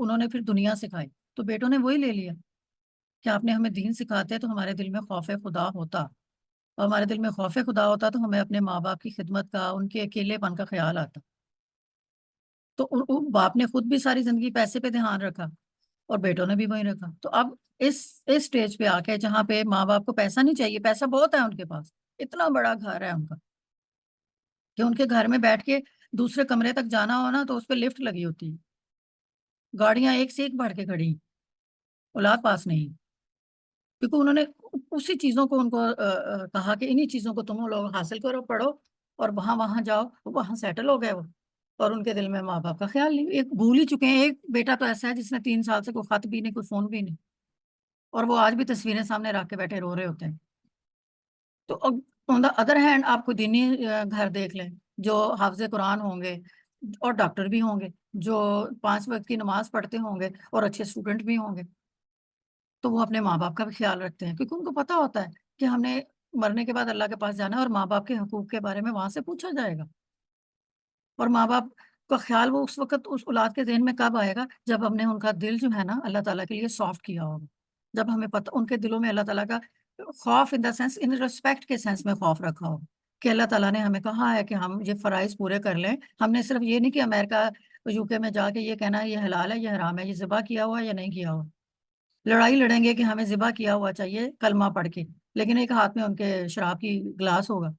انہوں نے پھر دنیا سکھائی، تو بیٹوں نے وہی لے لیا کہ آپ نے ہمیں دین سکھاتے تو ہمارے دل میں خوف خدا ہوتا، اور ہمارے دل میں خوف خدا ہوتا تو ہمیں اپنے ماں باپ کی خدمت کا، ان کے اکیلے پن کا خیال آتا۔ تو باپ نے خود بھی ساری زندگی پیسے پہ دھیان رکھا اور بیٹوں نے بھی وہی رکھا۔ تو اب اس سٹیج پہ آ کے جہاں پہ ماں باپ کو پیسہ نہیں چاہیے، پیسہ بہت ہے ان کے پاس، اتنا بڑا گھر ہے ان کا کہ ان کے گھر میں بیٹھ کے دوسرے کمرے تک جانا ہو نا تو اس پہ لفٹ لگی ہوتی ہے، گاڑیاں ایک سے ایک بڑھ کے کھڑی ہیں، اولاد پاس نہیں، کیونکہ انہوں نے اسی چیزوں کو ان کو کہا کہ انہی چیزوں کو تم لوگ حاصل کرو، پڑھو اور وہاں جاؤ، وہاں سیٹل ہو گئے وہ، اور ان کے دل میں ماں باپ کا خیال نہیں، ایک بھول ہی چکے ہیں۔ ایک بیٹا تو ایسا ہے جس نے 3 سال سے کوئی خط بھی نہیں، کوئی فون بھی نہیں، اور وہ آج بھی تصویریں سامنے رکھ کے بیٹھے رو رہے ہوتے ہیں۔ تو آن دا ادر ہینڈ آپ کو دینی گھر دیکھ لیں جو حافظ قرآن ہوں گے اور ڈاکٹر بھی ہوں گے، جو 5 وقت کی نماز پڑھتے ہوں گے اور اچھے اسٹوڈنٹ بھی ہوں گے، تو وہ اپنے ماں باپ کا بھی خیال رکھتے ہیں، کیونکہ ان کو پتا ہوتا ہے کہ ہم نے مرنے کے بعد اللہ کے پاس جانا ہے اور ماں باپ کے حقوق کے بارے میں وہاں سے پوچھا جائے گا، اور ماں باپ کا خیال وہ اس وقت اس اولاد کے ذہن میں کب آئے گا جب ہم نے ان کا دل جو ہے نا اللہ تعالیٰ کے لیے سافٹ کیا ہوگا، جب ہمیں پتہ ان کے دلوں میں اللہ تعالیٰ کا خوف ان دا سینس ان ریسپیکٹ کے سینس میں خوف رکھا ہوگا کہ اللہ تعالیٰ نے ہمیں کہا ہے کہ ہم یہ فرائض پورے کر لیں۔ ہم نے صرف یہ نہیں کہ امریکہ یو کے میں جا کے یہ کہنا ہے یہ حلال ہے یہ حرام ہے، یہ ذبح کیا ہوا ہے یا نہیں کیا ہوا، لڑائی لڑیں گے کہ ہمیں ذبح کیا ہوا چاہیے کلمہ پڑھ کے، لیکن ایک ہاتھ میں ان کے شراب کی گلاس ہوگا،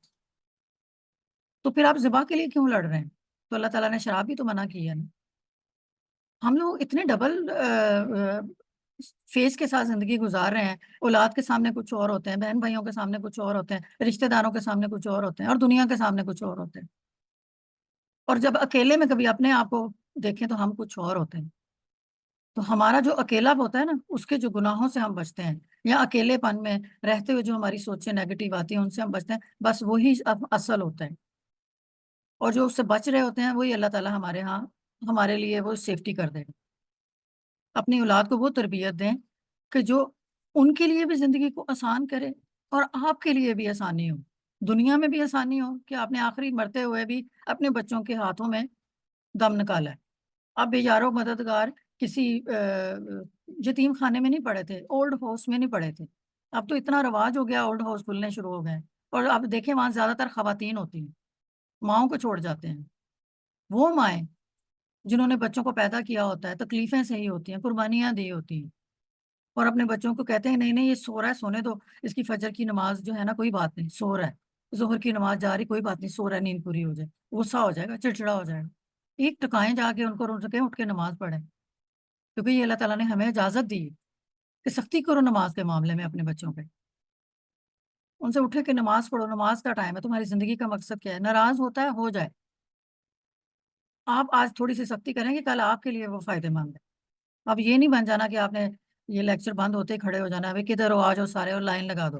تو پھر آپ ذبح کے لیے کیوں لڑ رہے ہیں؟ تو اللہ تعالیٰ نے شراب بھی تو منع کی ہے نا۔ ہم لوگ اتنے ڈبل فیس کے ساتھ زندگی گزار رہے ہیں، اولاد کے سامنے کچھ اور ہوتے ہیں، بہن بھائیوں کے سامنے کچھ اور ہوتے ہیں، رشتہ داروں کے سامنے کچھ اور ہوتے ہیں، اور دنیا کے سامنے کچھ اور ہوتے ہیں، اور جب اکیلے میں کبھی اپنے آپ کو دیکھیں تو ہم کچھ اور ہوتے ہیں۔ تو ہمارا جو اکیلا ہوتا ہے نا اس کے جو گناہوں سے ہم بچتے ہیں، یا اکیلے پن میں رہتے ہوئے جو ہماری سوچیں نیگیٹو آتی ہیں ان سے ہم بچتے ہیں، بس وہی اصل ہوتا ہے، اور جو اس سے بچ رہے ہوتے ہیں وہی اللہ تعالیٰ ہمارے ہاں ہمارے لیے وہ سیفٹی کر دے گا۔ اپنی اولاد کو وہ تربیت دیں کہ جو ان کے لیے بھی زندگی کو آسان کرے اور آپ کے لیے بھی آسانی ہو، دنیا میں بھی آسانی ہو کہ آپ نے آخری مرتے ہوئے بھی اپنے بچوں کے ہاتھوں میں دم نکالا ہے۔ اب بے یارو مددگار کسی یتیم خانے میں نہیں پڑے تھے، اولڈ ہاؤس میں نہیں پڑے تھے، اب تو اتنا رواج ہو گیا، اولڈ ہاؤس کھلنے شروع ہو گئے، اور اب دیکھیں وہاں زیادہ تر خواتین ہوتی ہیں، ماؤں کو چھوڑ جاتے ہیں، وہ مائیں جنہوں نے بچوں کو پیدا کیا ہوتا ہے، تکلیفیں سہی ہوتی ہیں، قربانیاں دی ہوتی ہیں، اور اپنے بچوں کو کہتے ہیں نہیں نہیں یہ سو رہا ہے سونے دو، اس کی فجر کی نماز جو ہے نا کوئی بات نہیں، سو رہا ہے، ظہر کی نماز جا رہی کوئی بات نہیں، سو رہا ہے، نیند پوری ہو جائے، غصہ ہو جائے گا، چڑچڑا ہو جائے گا، ایک ٹکائیں جا کے ان کو روز کے اٹھ کے نماز پڑھیں، کیونکہ یہ اللہ تعالیٰ نے ہمیں اجازت دی ہے کہ سختی کرو نماز کے معاملے میں اپنے بچوں پہ، ان سے اٹھے کہ نماز پڑھو، نماز کا ٹائم ہے، تمہاری زندگی کا مقصد کیا ہے، ناراض ہوتا ہے ہو جائے، آپ آج تھوڑی سی سختی کریں گے کل آپ کے لیے وہ فائدے مند ہے۔ اب یہ نہیں بن جانا کہ آپ نے یہ لیکچر بند ہوتے ہی کھڑے ہو جانا ہے، ابھی کدھر ہو آ جاؤ سارے اور لائن لگا دو،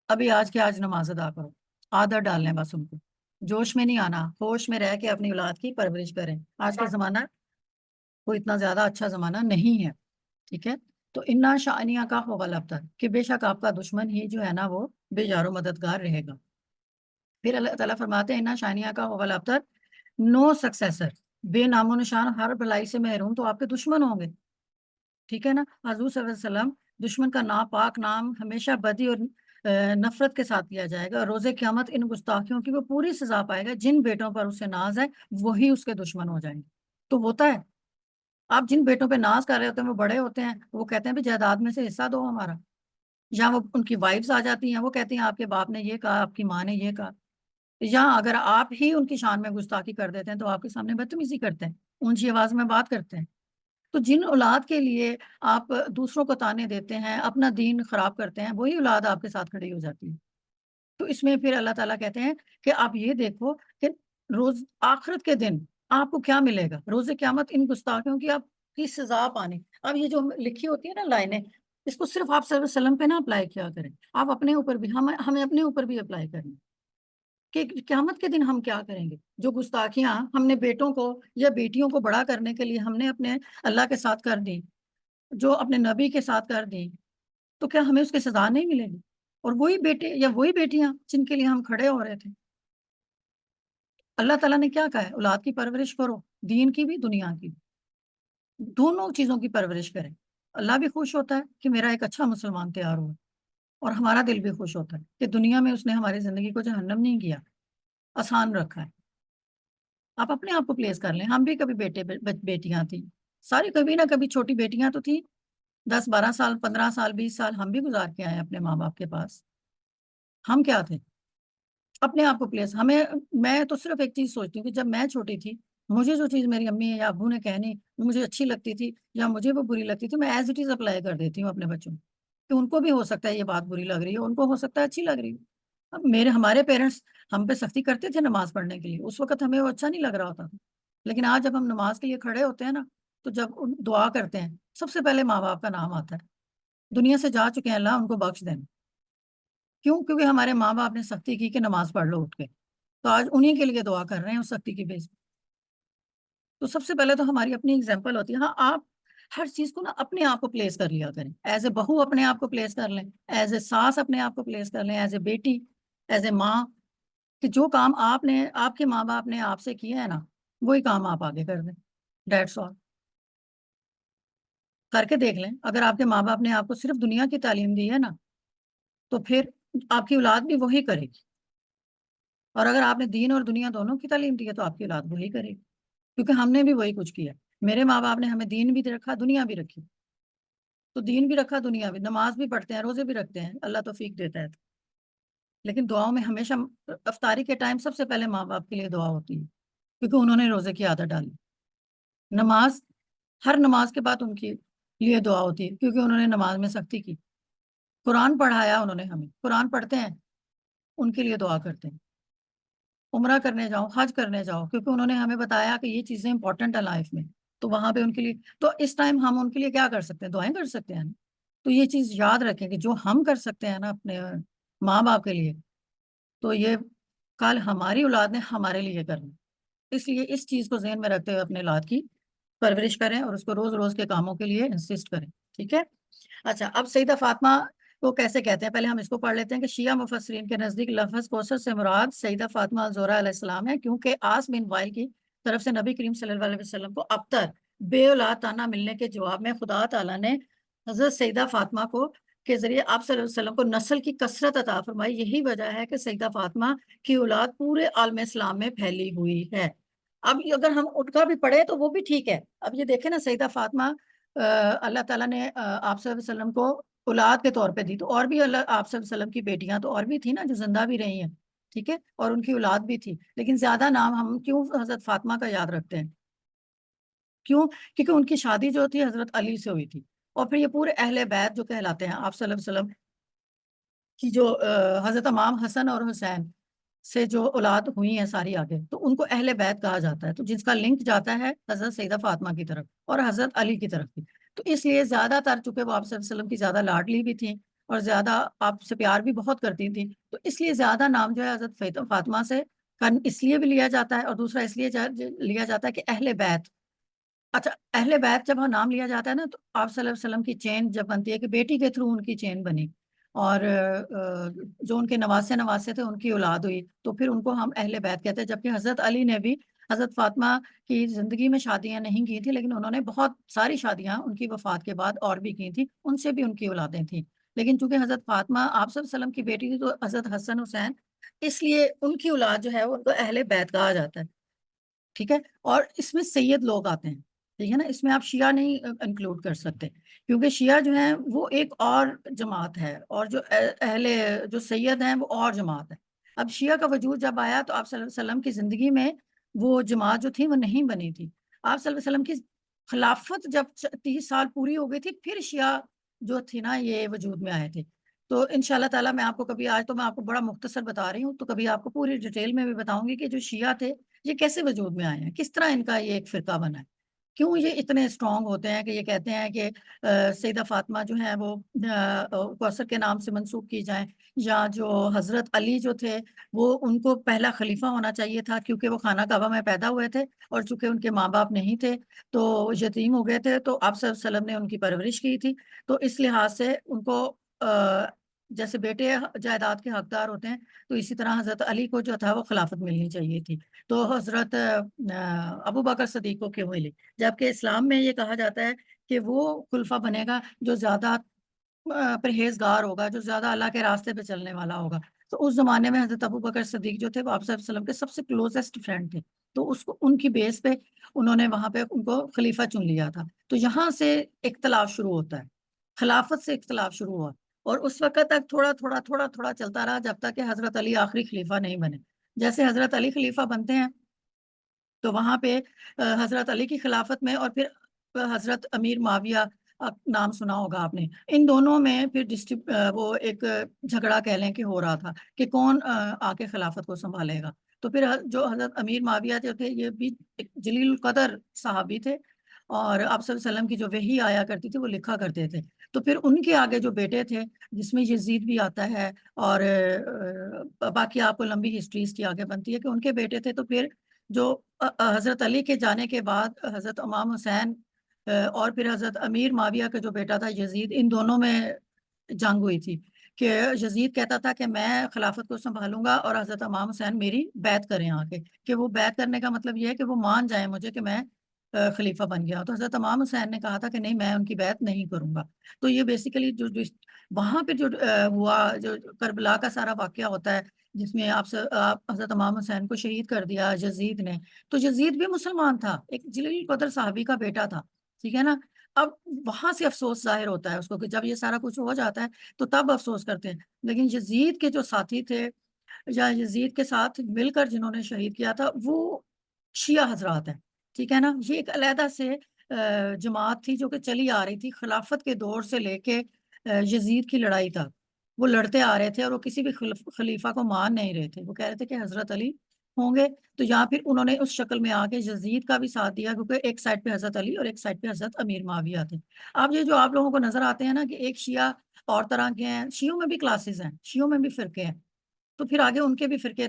ابھی آج کے آج نماز ادا کرو، عادت ڈالنے بس ان کو، جوش میں نہیں آنا، ہوش میں رہ کے اپنی اولاد کی پرورش کریں۔ آج کا زمانہ کوئی اتنا زیادہ اچھا زمانہ نہیں ہے، ٹھیک ہے، تو انا شانیہ کا ہوگا لبتر کہ بے شک آپ کا دشمن ہی جو ہے نا وہ بے یار و مددگار رہے گا۔ پھر اللہ تعالیٰ فرماتے ہیں انا شانیہ کا ہوگا لبتر نو سکسیسر، بے نام و نشان ہر بھلائی سے محروم تو آپ کے دشمن ہوں گے، ٹھیک ہے نا، حضور صلی اللہ علیہ وسلم دشمن کا ناپاک نام ہمیشہ بدی اور نفرت کے ساتھ لیا جائے گا، اور روز قیامت ان گستاخیوں کی وہ پوری سزا پائے گا، جن بیٹوں پر اسے ناز ہے وہی اس کے دشمن ہو جائیں گے۔ تو ہوتا ہے آپ جن بیٹوں پہ ناز کر رہے ہوتے ہیں وہ بڑے ہوتے ہیں، وہ کہتے ہیں بھی جائیداد میں سے حصہ دو ہمارا، یا وہ ان کی وائفز آ جاتی ہیں وہ کہتی ہیں آپ کے باپ نے یہ کہا آپ کی ماں نے یہ کہا، یا اگر آپ ہی ان کی شان میں گستاخی کر دیتے ہیں تو آپ کے سامنے بدتمیزی کرتے ہیں، اونچی آواز میں بات کرتے ہیں۔ تو جن اولاد کے لیے آپ دوسروں کو تانے دیتے ہیں، اپنا دین خراب کرتے ہیں، وہی اولاد آپ کے ساتھ کھڑی ہو جاتی ہے۔ تو اس میں پھر اللہ تعالیٰ کہتے ہیں کہ آپ یہ دیکھو کہ روز آخرت کے دن آپ کو کیا ملے گا، روز قیامت ان گستاخیوں کی آپ کی سزا پانی۔ اب یہ جو لکھی ہوتی ہے نا لائنیں، اس کو صرف آپ صلی اللہ علیہ وسلم پہ نہ اپلائی کیا کریں، آپ اپنے اوپر بھی ہمیں اپنے اوپر بھی اپلائی کریں کہ قیامت کے دن ہم کیا کریں گے، جو گستاخیاں ہم نے بیٹوں کو یا بیٹیوں کو بڑا کرنے کے لیے ہم نے اپنے اللہ کے ساتھ کر دی، جو اپنے نبی کے ساتھ کر دی، تو کیا ہمیں اس کی سزا نہیں ملے گی؟ اور وہی بیٹے یا وہی بیٹیاں جن کے لیے ہم کھڑے ہو رہے تھے، اللہ تعالیٰ نے کیا کہا ہے اولاد کی پرورش کرو، دین کی بھی دنیا کی بھی۔ دونوں چیزوں کی پرورش کریں. اللہ بھی خوش ہوتا ہے کہ میرا ایک اچھا مسلمان تیار ہوا، اور ہمارا دل بھی خوش ہوتا ہے کہ دنیا میں اس نے ہماری زندگی کو جہنم نہیں کیا، آسان رکھا ہے. آپ اپنے آپ کو پلیس کر لیں. ہم بھی کبھی بیٹیاں تھیں، ساری کبھی نہ کبھی چھوٹی بیٹیاں تو تھیں. 10 12 سال 15 سال 20 سال ہم بھی گزار کے آئے اپنے ماں باپ کے پاس. ہم کیا تھے؟ اپنے آپ کو پلیس ہمیں. میں تو صرف ایک چیز سوچتی ہوں کہ جب میں چھوٹی تھی، مجھے جو چیز میری امی یا ابو نے کہنی مجھے اچھی لگتی تھی یا مجھے وہ بری لگتی تھی، میں ایز اٹ از اپلائی کر دیتی ہوں اپنے بچوں کو، کہ ان کو بھی ہو سکتا ہے یہ بات بری لگ رہی ہے، ان کو ہو سکتا ہے اچھی لگ رہی ہے. اب ہمارے پیرنٹس ہم پہ سختی کرتے تھے نماز پڑھنے کے لیے، اس وقت ہمیں وہ اچھا نہیں لگ رہا ہوتا تھا. لیکن آج جب ہم نماز کے لیے کھڑے ہوتے ہیں نا، تو جب دعا کرتے ہیں سب سے پہلے ماں باپ کا نام آتا ہے. دنیا سے جا چکے ہیں، اللہ ان کو بخش دیں. کیوں؟ کیونکہ ہمارے ماں باپ نے سختی کی کہ نماز پڑھ لو اٹھ کے، تو آج انہیں کے لیے دعا کر رہے ہیں اس سختی کی بیس. تو سب سے پہلے تو ہماری اپنی اگزامپل ہوتی ہے. ہاں، آپ ہر چیز کو نا اپنے آپ کو پلیس کر لیا کریں. ایز اے بہو اپنے آپ کو پلیس کر لیں، ایز اے ساس اپنے آپ کو پلیس کر لیں، ایز اے بیٹی، ایز اے ماں، کہ جو کام آپ کے ماں باپ نے آپ سے کیا ہے نا، وہی کام آپ آگے کر دیں. That's all. کر کے دیکھ لیں. اگر آپ کے ماں باپ نے آپ کو صرف دنیا کی تعلیم دی ہے نا، تو پھر آپ کی اولاد بھی وہی کرے گی. اور اگر آپ نے دین اور دنیا دونوں کی تعلیم دی ہے تو آپ کی اولاد وہی کرے گی، کیونکہ ہم نے بھی وہی کچھ کیا. میرے ماں باپ نے ہمیں دین بھی رکھا، دنیا بھی رکھی. تو دین بھی رکھا، دنیا بھی، نماز بھی پڑھتے ہیں، روزے بھی رکھتے ہیں، اللہ توفیق دیتا ہے. لیکن دعاؤں میں ہمیشہ افطاری کے ٹائم سب سے پہلے ماں باپ کے لیے دعا ہوتی ہے، کیونکہ انہوں نے روزے کی عادت ڈالی. نماز، ہر نماز کے بعد ان کے لیے دعا ہوتی ہے، کیونکہ انہوں نے نماز میں سختی کی. قرآن پڑھایا انہوں نے ہمیں، قرآن پڑھتے ہیں، ان کے لیے دعا کرتے ہیں. عمرہ کرنے جاؤ، حج کرنے جاؤ، کیونکہ انہوں نے ہمیں بتایا کہ یہ چیزیں امپورٹنٹ ہیں لائف میں، تو وہاں پہ ان کے لیے. تو اس ٹائم ہم ان کے لیے کیا کر سکتے ہیں؟ دعائیں کر سکتے ہیں. تو یہ چیز یاد رکھیں کہ جو ہم کر سکتے ہیں نا اپنے ماں باپ کے لیے، تو یہ کل ہماری اولاد نے ہمارے لیے کرنا. اس لیے اس چیز کو ذہن میں رکھتے ہوئے اپنے اولاد کی پرورش کریں اور اس کو روز روز کے کاموں کے لیے انسسٹ کریں. ٹھیک ہے. اچھا، اب سیدہ فاطمہ کو کیسے کہتے ہیں؟ پہلے ہم اس کو پڑھ لیتے ہیں کہ شیعہ مفسرین کے نزدیک لفظ کوثر سے مراد سیدہ فاطمہ الزہرا علیہ السلام ہے، کیونکہ آس بن وائل کی طرف سے نبی کریم صلی اللہ علیہ وسلم کو ابتر بے اولاد تانا ملنے کے جواب میں خدا تعالیٰ نے حضرت سیدہ فاطمہ کو کے ذریعے آپ صلی اللہ علیہ وسلم کو نسل کی کثرت عطا فرمائی. یہی وجہ ہے کہ سیدہ فاطمہ کی اولاد پورے عالم اسلام میں پھیلی ہوئی ہے. اب اگر ہم ان کا بھی پڑھے تو وہ بھی ٹھیک ہے. اب یہ دیکھیں نا، سیدہ فاطمہ اللہ تعالیٰ نے آپ صلی اللہ علیہ وسلم کو اولاد کے طور پہ دی، تو اور بھی آپ صلی اللہ علیہ وسلم کی بیٹیاں تو اور بھی تھی نا جو زندہ بھی رہی ہیں. ٹھیک ہے. اور ان کی اولاد بھی تھی. لیکن زیادہ نام ہم کیوں حضرت فاطمہ کا یاد رکھتے ہیں؟ کیوں؟ کیونکہ ان کی شادی جو تھی حضرت علی سے ہوئی تھی. اور پھر یہ پورے اہل بیت جو کہلاتے ہیں آپ صلی اللہ علیہ وسلم کی، جو حضرت امام حسن اور حسین سے جو اولاد ہوئی ہیں ساری آگے، تو ان کو اہل بیت کہا جاتا ہے. تو جس کا لنک جاتا ہے حضرت سیدہ فاطمہ کی طرف اور حضرت علی کی طرف بھی. تو اس لیے زیادہ تر، چونکہ وہ آپ صلی اللہ علیہ وسلم کی زیادہ لاڈلی بھی تھیں اور زیادہ آپ سے پیار بھی بہت کرتی تھیں، تو اس لیے زیادہ نام جو ہے حضرت فاطمہ سے اس لیے بھی لیا جاتا ہے، اور دوسرا اس لیے لیا جاتا ہے کہ اہل بیت. اچھا، اہل بیت جب نام لیا جاتا ہے نا، تو آپ صلی اللہ علیہ وسلم کی چین جب بنتی ہے کہ بیٹی کے تھرو ان کی چین بنی، اور جو ان کے نواسے تھے ان کی اولاد ہوئی، تو پھر ان کو ہم اہل بیت کہتے ہیں. جبکہ حضرت علی نے بھی حضرت فاطمہ کی زندگی میں شادیاں نہیں کی تھیں، لیکن انہوں نے بہت ساری شادیاں ان کی وفات کے بعد اور بھی کی تھیں، ان سے بھی ان کی اولادیں تھیں. لیکن چونکہ حضرت فاطمہ آپ صلی اللہ علیہ وسلم کی بیٹی تھی، تو حضرت حسن حسین، اس لیے ان کی اولاد جو ہے ان کو اہل بیت کہا جاتا ہے. ٹھیک ہے. اور اس میں سید لوگ آتے ہیں. ٹھیک ہے نا. اس میں آپ شیعہ نہیں انکلوڈ کر سکتے، کیونکہ شیعہ جو ہیں وہ ایک اور جماعت ہے، اور جو اہل جو سید ہیں وہ اور جماعت ہے. اب شیعہ کا وجود جب آیا تو آپ صلی اللہ علیہ وسلم کی زندگی میں وہ جماعت جو تھی وہ نہیں بنی تھی. آپ صلی اللہ علیہ وسلم کی خلافت جب 30 سال پوری ہو گئی تھی، پھر شیعہ جو تھی نا یہ وجود میں آئے تھے. تو ان شاء اللہ تعالیٰ میں آپ کو کبھی، آج تو میں آپ کو بڑا مختصر بتا رہی ہوں، تو کبھی آپ کو پوری ڈیٹیل میں بھی بتاؤں گی کہ جو شیعہ تھے یہ کیسے وجود میں آئے ہیں، کس طرح ان کا یہ ایک فرقہ بنا ہے، کیوں یہ اتنے اسٹرانگ ہوتے ہیں کہ یہ کہتے ہیں کہ سیدہ فاطمہ جو ہیں وہ کوثر کے نام سے منسوب کی جائیں، یا جو حضرت علی جو تھے وہ ان کو پہلا خلیفہ ہونا چاہیے تھا، کیونکہ وہ خانہ کعبہ میں پیدا ہوئے تھے، اور چونکہ ان کے ماں باپ نہیں تھے تو یتیم ہو گئے تھے، تو آپ صلی اللہ علیہ وسلم نے ان کی پرورش کی تھی. تو اس لحاظ سے ان کو جیسے بیٹے جائیداد کے حقدار ہوتے ہیں، تو اسی طرح حضرت علی کو جو تھا وہ خلافت ملنی چاہیے تھی، تو حضرت ابو بکر صدیق کو کیوں ملی؟ جبکہ اسلام میں یہ کہا جاتا ہے کہ وہ خلفہ بنے گا جو زیادہ پرہیزگار ہوگا، جو زیادہ اللہ کے راستے پہ چلنے والا ہوگا۔ تو اس زمانے میں حضرت ابو بکر صدیق جو تھے وہ آپ صلی اللہ علیہ وسلم کے سب سے کلوزسٹ فرینڈ تھے، تو اس کو ان کی بیس پہ انہوں نے وہاں پہ ان کو خلیفہ چن لیا تھا۔ تو یہاں سے اختلاف شروع ہوتا ہے، خلافت سے اختلاف شروع ہوا، اور اس وقت تک تھوڑا تھوڑا تھوڑا تھوڑا چلتا رہا جب تک کہ حضرت علی آخری خلیفہ نہیں بنے۔ جیسے حضرت علی خلیفہ بنتے ہیں تو وہاں پہ حضرت علی کی خلافت میں، اور پھر حضرت امیر معاویہ نام سنا ہوگا آپ نے، ان دونوں میں پھر وہ ایک جھگڑا کہہ لیں کہ ہو رہا تھا کہ کون آ کے خلافت کو سنبھالے گا۔ تو پھر جو حضرت امیر معاویہ جو تھے یہ بھی ایک جلیل القدر صحابی تھے، اور آپ صلی اللہ علیہ وسلم کی جو وحی آیا کرتی تھی وہ لکھا کرتے تھے۔ تو پھر ان کے آگے جو بیٹے تھے، جس میں یزید بھی آتا ہے، اور باقی آپ کو لمبی ہسٹریز کی آگے بنتی ہے کہ ان کے بیٹے تھے، تو پھر جو حضرت علی کے جانے کے بعد حضرت امام حسین اور پھر حضرت امیر معاویہ کا جو بیٹا تھا یزید، ان دونوں میں جنگ ہوئی تھی کہ یزید کہتا تھا کہ میں خلافت کو سنبھالوں گا، اور حضرت امام حسین میری بیعت کریں آ کے، کہ وہ بیعت کرنے کا مطلب یہ ہے کہ وہ مان جائیں مجھے کہ میں خلیفہ بن گیا۔ تو حضرت امام حسین نے کہا تھا کہ نہیں، میں ان کی بیعت نہیں کروں گا۔ تو یہ بیسیکلی جو وہاں پہ جو ہوا، جو کربلا کا سارا واقعہ ہوتا ہے، جس میں آپ حضرت امام حسین کو شہید کر دیا یزید نے، تو یزید بھی مسلمان تھا، ایک جلیل قدر صحابی کا بیٹا تھا، ٹھیک ہے نا۔ اب وہاں سے افسوس ظاہر ہوتا ہے اس کو کہ جب یہ سارا کچھ ہو جاتا ہے تو تب افسوس کرتے ہیں، لیکن یزید کے جو ساتھی تھے یا یزید کے ساتھ مل کر جنہوں نے شہید کیا تھا وہ شیعہ حضرات ہیں، ٹھیک ہے نا۔ یہ ایک علیحدہ سے جماعت تھی جو کہ چلی آ رہی تھی خلافت کے دور سے لے کے یزید کی لڑائی تک، وہ لڑتے آ رہے تھے، اور وہ کسی بھی خلیفہ کو مان نہیں رہے تھے، وہ کہہ رہے تھے کہ حضرت علی ہوں گے۔ تو یہاں پھر انہوں نے اس شکل میں آ کے یزید کا بھی ساتھ دیا، کیونکہ ایک سائڈ پہ حضرت علی اور ایک سائڈ پہ حضرت امیر معاویہ تھے۔ اب یہ جو آپ لوگوں کو نظر آتے ہیں نا کہ ایک شیعہ اور طرح کے ہیں، شیعوں میں بھی کلاسز ہیں، شیعوں میں بھی فرقے ہیں، تو پھر آگے ان کے بھی فرقے،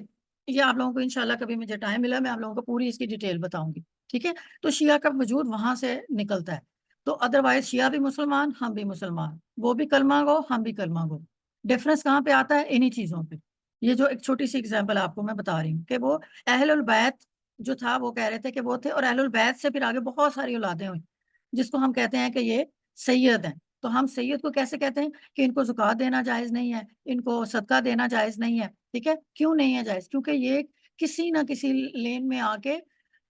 یہ آپ لوگوں کو انشاءاللہ کبھی مجھے ٹائم ملا میں آپ لوگوں کو پوری اس کی ڈیٹیل بتاؤں گی، ٹھیک ہے۔ تو شیعہ کا وجود وہاں سے نکلتا ہے، تو ادروائز شیعہ بھی مسلمان، ہم بھی مسلمان، وہ بھی کلمہ گو، ہم بھی کلمہ گو۔ ڈفرنس کہاں پہ آتا ہے؟ انہی چیزوں پہ۔ یہ جو ایک چھوٹی سی اگزامپل آپ کو میں بتا رہی ہوں کہ وہ اہل البیت جو تھا وہ کہہ رہے تھے کہ وہ تھے، اور اہل البیت سے پھر آگے بہت ساری اولادیں ہوئی، جس کو ہم کہتے ہیں کہ یہ سید ہیں۔ تو ہم سید کو کیسے کہتے ہیں کہ ان کو زکوٰۃ دینا جائز نہیں ہے، ان کو صدقہ دینا جائز نہیں ہے، ٹھیک ہے۔ کیوں نہیں ہے جائز؟ کیونکہ یہ کسی نہ کسی لین میں آ کے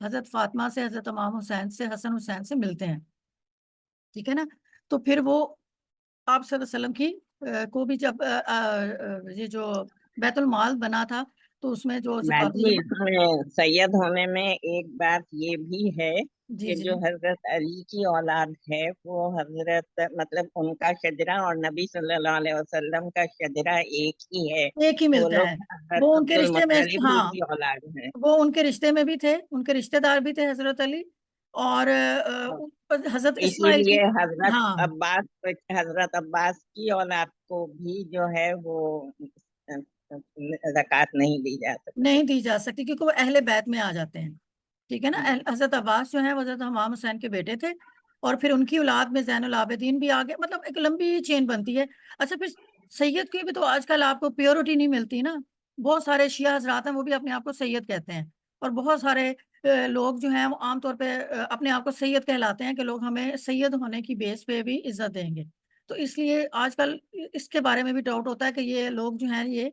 حضرت فاطمہ سے، حضرت امام حسین سے، حسن حسین سے ملتے ہیں، ٹھیک ہے نا۔ تو پھر وہ آپ صلی اللہ علیہ وسلم کی کو بھی جب یہ جو بیت المال بنا تھا تو اس میں جو زکوٰۃ باجی اس میں سید ہونے میں ایک بات یہ بھی ہے جی کہ جی جو حضرت علی کی اولاد ہے وہ حضرت مطلب ان کا شجرہ اور نبی صلی اللہ علیہ وسلم کا شجرہ ایک ہی ہے، ایک ہی وہ ملتا ہے، لوگ وہ حضرت ان عبد کے رشتے میں، المطلب ہی ہاں کی اولاد ہیں۔ وہ ان کے رشتے میں بھی تھے، ان کے رشتے دار بھی تھے حضرت علی، اور حضرت اسی اسماعیل کی، لیے حضرت ہاں عباس حضرت عباس کی اولاد کو بھی جو ہے وہ زکوٰۃ نہیں دی جا سکتی۔ نہیں دی جا سکتی کیونکہ وہ اہل بیت میں آ جاتے ہیں، ٹھیک ہے نا۔ حضرت عباس جو ہیں وہ حضرت امام حسین کے بیٹے تھے، اور پھر ان کی اولاد میں زین العابدین بھی آگے، مطلب ایک لمبی چین بنتی ہے۔ اچھا پھر سید کی بھی تو آج کل آپ کو پیورٹی نہیں ملتی نا، بہت سارے شیعہ حضرات ہیں وہ بھی اپنے آپ کو سید کہتے ہیں، اور بہت سارے لوگ جو ہیں وہ عام طور پہ اپنے آپ کو سید کہلاتے ہیں کہ لوگ ہمیں سید ہونے کی بیس پہ بھی عزت دیں گے۔ تو اس لیے آج کل اس کے بارے میں بھی ڈاؤٹ ہوتا ہے کہ یہ لوگ جو ہیں یہ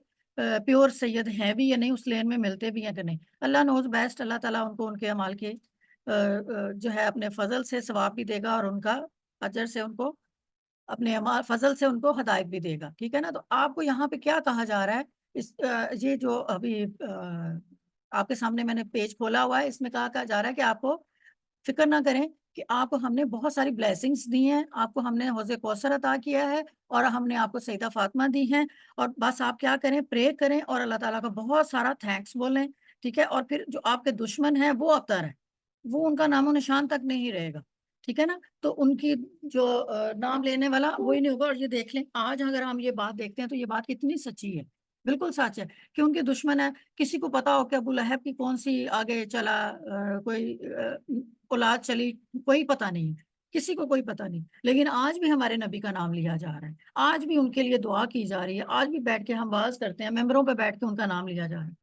پیور سید ہیں بھی یا نہیں، اس لین میں ملتے بھی ہیں کہ نہیں۔ اللہ نوز بیسٹ، اللہ تعالیٰ ان کو ان کے اعمال کے جو ہے اپنے فضل سے ثواب بھی دے گا، اور ان کا اجر سے ان کو اپنے فضل سے ان کو ہدایت بھی دے گا، ٹھیک ہے نا۔ تو آپ کو یہاں پہ کیا کہا جا رہا ہے؟ یہ جو ابھی آپ کے سامنے میں نے پیج کھولا ہوا ہے، اس میں کہا جا رہا ہے کہ آپ کو فکر نہ کریں کہ آپ کو ہم نے بہت ساری بلیسنگز دی ہیں، آپ کو ہم نے حوض کوثر عطا کیا ہے، اور ہم نے آپ کو سیدہ فاطمہ دی ہیں، اور بس آپ کیا کریں، پرے کریں اور اللہ تعالیٰ کا بہت سارا تھینکس بولیں، ٹھیک ہے۔ اور پھر جو آپ کے دشمن ہیں وہ ابتر ہیں، وہ ان کا نام و نشان تک نہیں رہے گا، ٹھیک ہے نا۔ تو ان کی جو نام لینے والا وہی نہیں ہوگا۔ اور یہ دیکھ لیں آج اگر ہم یہ بات دیکھتے ہیں تو یہ بات کتنی سچی ہے، بالکل سچ ہے کہ ان کے دشمن ہے۔ کسی کو پتا ہو کہ ابو لہب کی کون سی آگے چلا کوئی اولاد چلی، کوئی پتہ نہیں، کسی کو کوئی پتہ نہیں، لیکن آج بھی ہمارے نبی کا نام لیا جا رہا ہے، آج بھی ان کے لیے دعا کی جا رہی ہے، آج بھی بیٹھ کے ہم واز کرتے ہیں، ممبروں پہ بیٹھ کے ان کا نام لیا جا رہا ہے۔